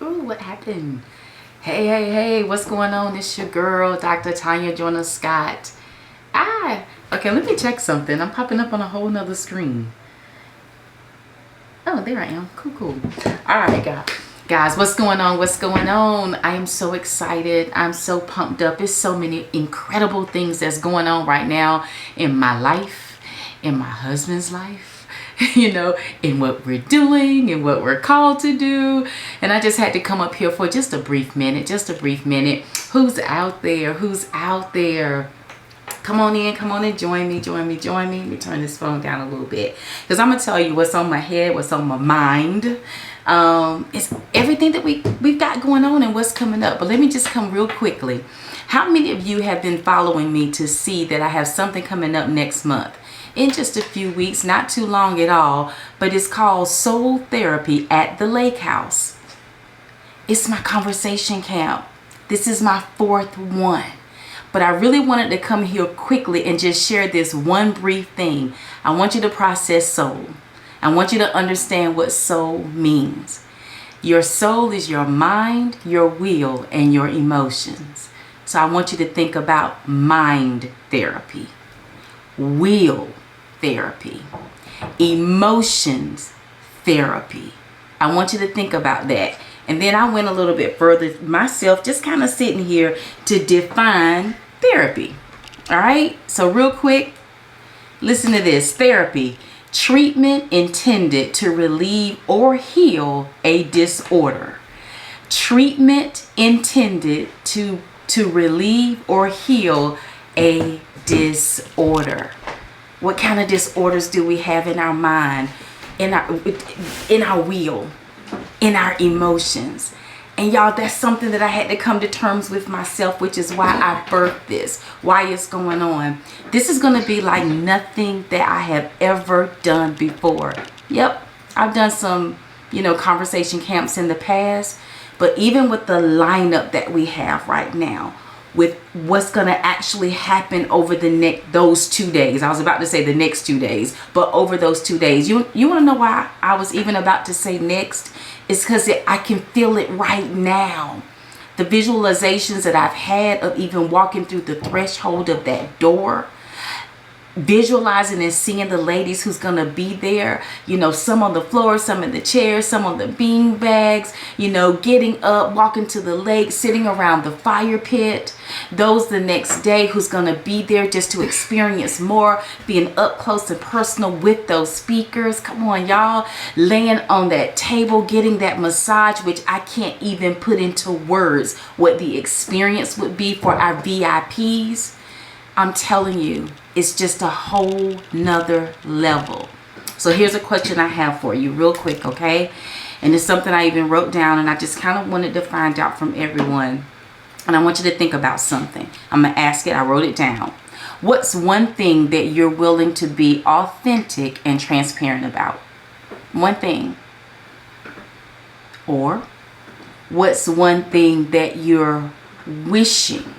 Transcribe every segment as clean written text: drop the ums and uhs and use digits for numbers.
Ooh, what happened? Hey, what's going on? It's your girl, Dr. Tanya Joyner Scott. Okay, let me check something. I'm popping up on a whole nother screen. Oh, there I am. Cool. All right, guys, what's going on? I am so excited. I'm so pumped up. There's so many incredible things that's going on right now in my life, in my husband's life, in what we're doing and what we're called to do. And I just had to come up here for just a brief minute. Who's out there? Come on in, join me. Let me turn this phone down a little bit, because I'm gonna tell you what's on my head, what's on my mind. It's everything that we've got going on and what's coming up. But let me just come real quickly. How many of you have been following me to see that I have something coming up next month? In just a few weeks, not too long at all, but it's called Soul Therapy at the Lake House. It's my conversation camp. This is my fourth one. But I really wanted to come here quickly and just share this one brief thing. I want you to process soul. I want you to understand what soul means. Your soul is your mind, your will, and your emotions. So I want you to think about mind therapy, will therapy, emotions therapy. I want you to think about that. And then I went a little bit further myself, just kind of sitting here to define therapy. All right. So real quick, listen to this. Therapy, treatment intended to relieve or heal a disorder. Treatment intended to relieve or heal a disorder. What kind of disorders do we have in our mind, in our will, in our emotions? And y'all, that's something that I had to come to terms with myself, which is why I birthed this, why it's going on. This is going to be like nothing that I have ever done before. Yep, I've done some, conversation camps in the past, but even with the lineup that we have right now, with what's going to actually happen over those 2 days. I was about to say the next 2 days, but over those 2 days. You want to know why I was even about to say next? It's because I can feel it right now. The visualizations that I've had of even walking through the threshold of that door, visualizing and seeing the ladies who's gonna be there, some on the floor, some in the chairs, some on the bean bags, getting up, walking to the lake, sitting around the fire pit. Those the next day who's gonna be there just to experience more, being up close and personal with those speakers. Come on, y'all. Laying on that table, getting that massage, which I can't even put into words what the experience would be for our VIPs. I'm telling you, it's just a whole nother level. So here's a question I have for you real quick, okay? And it's something I even wrote down, and I just kind of wanted to find out from everyone. And I want you to think about something. I'm going to ask it. I wrote it down. What's one thing that you're willing to be authentic and transparent about? One thing. Or what's one thing that you're wishing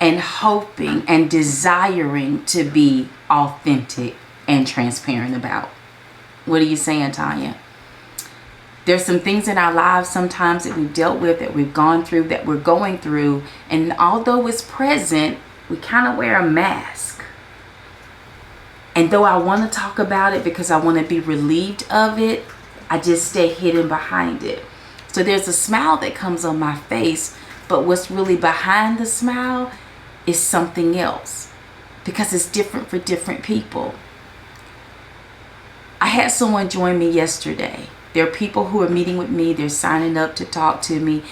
and hoping and desiring to be authentic and transparent about? What are you saying, Tanya? There's some things in our lives sometimes that we've dealt with, that we've gone through, that we're going through, and although it's present, we kind of wear a mask. And though I want to talk about it because I want to be relieved of it, I just stay hidden behind it. So there's a smile that comes on my face, but what's really behind the smile is something else, because it's different for different people. I had someone join me yesterday. There are people who are meeting with me. They're signing up to talk to me,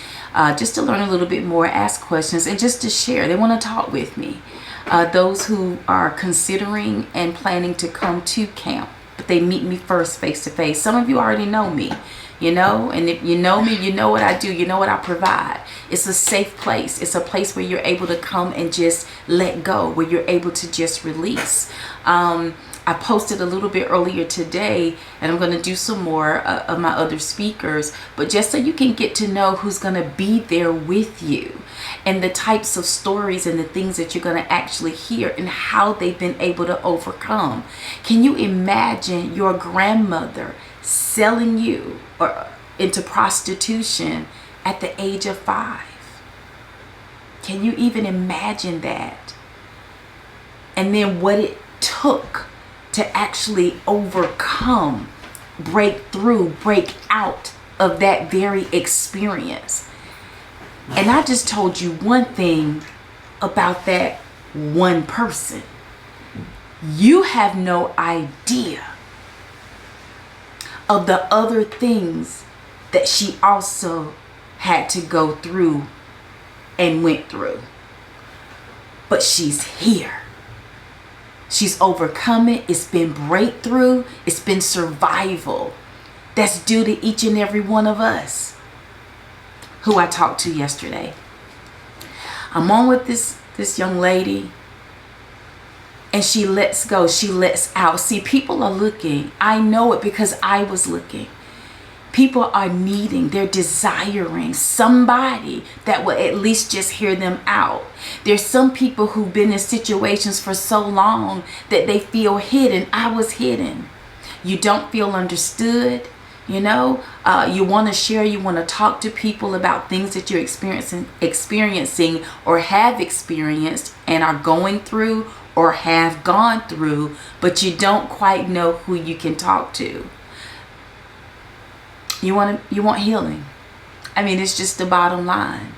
just to learn a little bit more, ask questions, and just to share. They want to talk with me. Those who are considering and planning to come to camp, but they meet me first face to face. Some of you already know me. And if you know me, you know what I do, you know what I provide. It's a safe place. It's a place where you're able to come and just let go, where you're able to just release. I posted a little bit earlier today, and I'm going to do some more of my other speakers, but just so you can get to know who's going to be there with you, and the types of stories and the things that you're going to actually hear and how they've been able to overcome. Can you imagine your grandmother selling you, or into prostitution at the age of 5. Can you even imagine that? And then what it took to actually overcome, break through, break out of that very experience. And I just told you one thing about that one person. You have no idea of the other things that she also had to go through and went through. But she's here. She's overcome it. It's been breakthrough. It's been survival. That's due to each and every one of us who I talked to yesterday. I'm on with this young lady, and she lets go. She lets out. See, people are looking. I know it because I was looking. People are needing, they're desiring somebody that will at least just hear them out. There's some people who've been in situations for so long that they feel hidden. I was hidden. You don't feel understood. You know, you want to share, you want to talk to people about things that you're experiencing or have experienced and are going through or have gone through, but you don't quite know who you can talk to. You want healing. I mean, it's just the bottom line.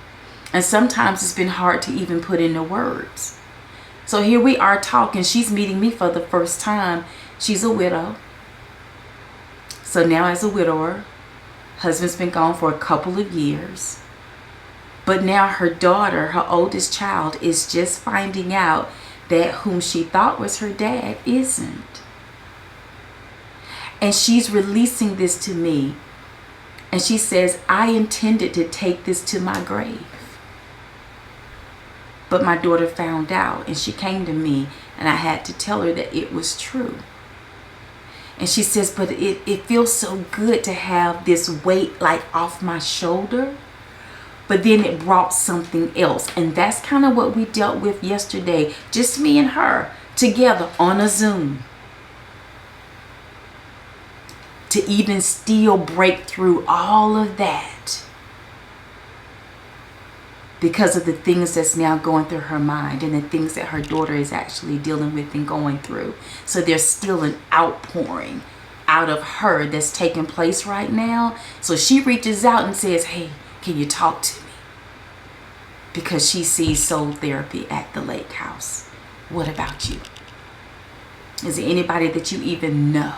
And sometimes it's been hard to even put into words. So here we are talking. She's meeting me for the first time. She's a widow. So now as a widower, husband's been gone for a couple of years. But now her daughter, her oldest child, is just finding out that whom she thought was her dad isn't. And she's releasing this to me. And she says, I intended to take this to my grave. But my daughter found out, and she came to me, and I had to tell her that it was true. And she says, but it feels so good to have this weight like off my shoulder. But then it brought something else. And that's kind of what we dealt with yesterday. Just me and her together on a Zoom. To even still break through all of that. Because of the things that's now going through her mind and the things that her daughter is actually dealing with and going through. So there's still an outpouring out of her that's taking place right now. So she reaches out and says, hey, can you talk to me? Because she sees soul therapy at the lake house. What about you? Is there anybody that you even know?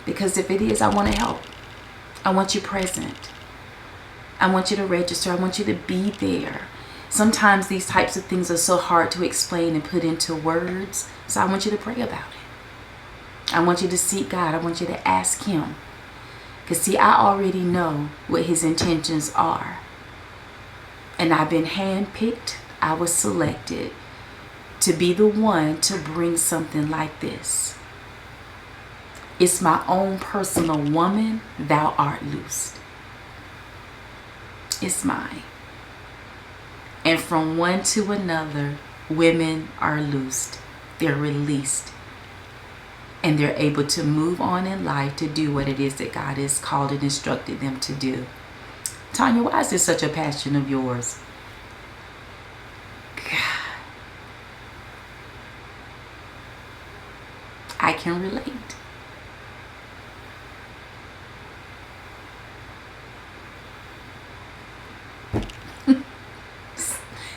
Because if it is, I want to help. I want you present. I want you to register. I want you to be there. Sometimes these types of things are so hard to explain and put into words. So I want you to pray about it. I want you to seek God. I want you to ask Him. Because see, I already know what His intentions are. And I've been handpicked. I was selected to be the one to bring something like this. It's my own personal woman, thou art loosed. It's mine. And from one to another, women are loosed. They're released. And they're able to move on in life to do what it is that God has called and instructed them to do. Tanya, why is this such a passion of yours? God. I can relate.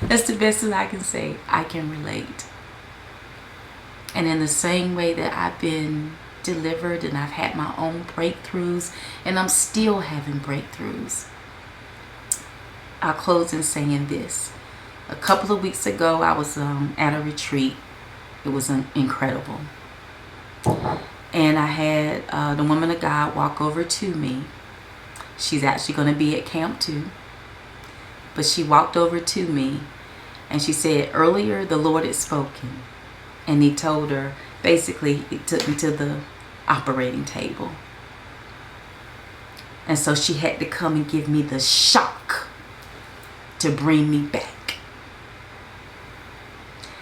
That's the best that I can say. I can relate. And in the same way that I've been delivered and I've had my own breakthroughs and I'm still having breakthroughs, I'll close in saying this. A couple of weeks ago, I was at a retreat. It was incredible. And I had the woman of God walk over to me. She's actually going to be at camp too. But she walked over to me and she said, earlier the Lord had spoken. And He told her, basically, He took me to the operating table. And so she had to come and give me the shock to bring me back.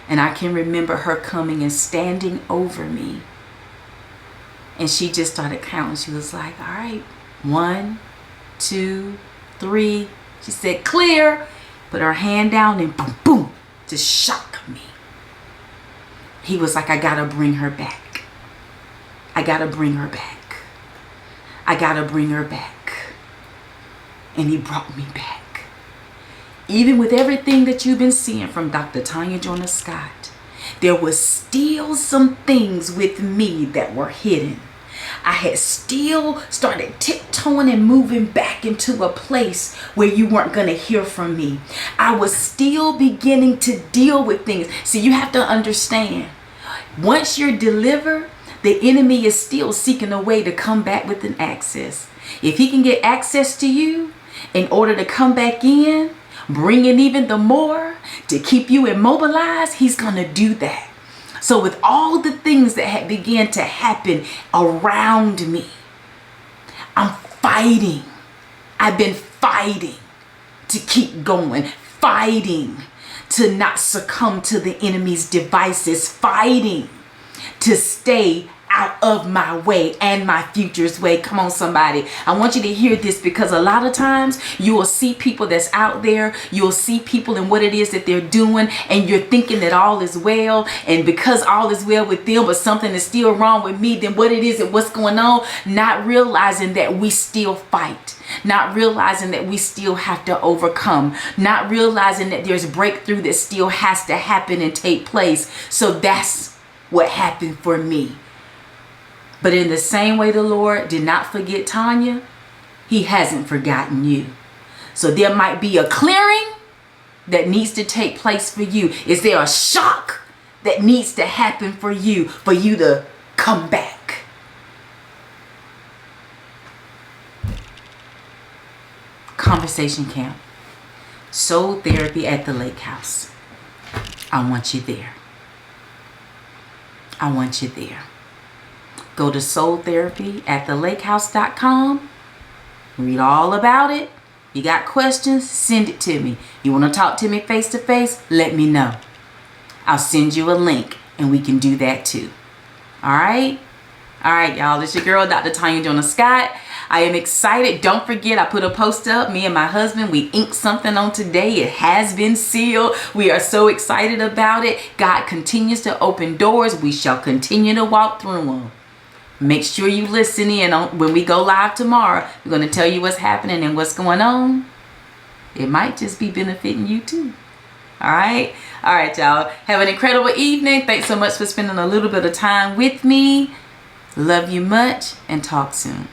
And I can remember her coming and standing over me. And she just started counting. She was like, all right, 1, 2, 3. She said, clear. Put her hand down and boom, boom, to shock me. He was like, I gotta bring her back. I gotta bring her back. I gotta bring her back. And he brought me back. Even with everything that you've been seeing from Dr. Tanya Joyner Scott, there was still some things with me that were hidden. I had still started tiptoeing and moving back into a place where you weren't going to hear from me. I was still beginning to deal with things. See, you have to understand, once you're delivered, the enemy is still seeking a way to come back with an access. If he can get access to you in order to come back in, bring in even the more to keep you immobilized, he's going to do that. So with all the things that had began to happen around me, I'm fighting. I've been fighting to keep going, fighting to not succumb to the enemy's devices, fighting to stay out of my way and my future's way. Come on, somebody. I want you to hear this, because a lot of times you will see people that's out there. You'll see people and what it is that they're doing, and you're thinking that all is well. And because all is well with them, but something is still wrong with me, then what it is and what's going on, not realizing that we still fight. Not realizing that we still have to overcome. Not realizing that there's breakthrough that still has to happen and take place. So that's what happened for me. But in the same way the Lord did not forget Tanya, he hasn't forgotten you. So there might be a clearing that needs to take place for you. Is there a shock that needs to happen for you to come back? Conversation Camp. Soul Therapy at the Lake House. I want you there. I want you there. Go to soultherapyatthelakehouse.com. Read all about it. You got questions? Send it to me. You want to talk to me face to face? Let me know. I'll send you a link and we can do that too. All right? All right, y'all. It's your girl, Dr. Tanya Joyner Scott. I am excited. Don't forget, I put a post up. Me and my husband, we inked something on today. It has been sealed. We are so excited about it. God continues to open doors. We shall continue to walk through them. Make sure you listen in on when we go live tomorrow. We're going to tell you what's happening and what's going on. It might just be benefiting you too. All right. All right, y'all. Have an incredible evening. Thanks so much for spending a little bit of time with me. Love you much and talk soon.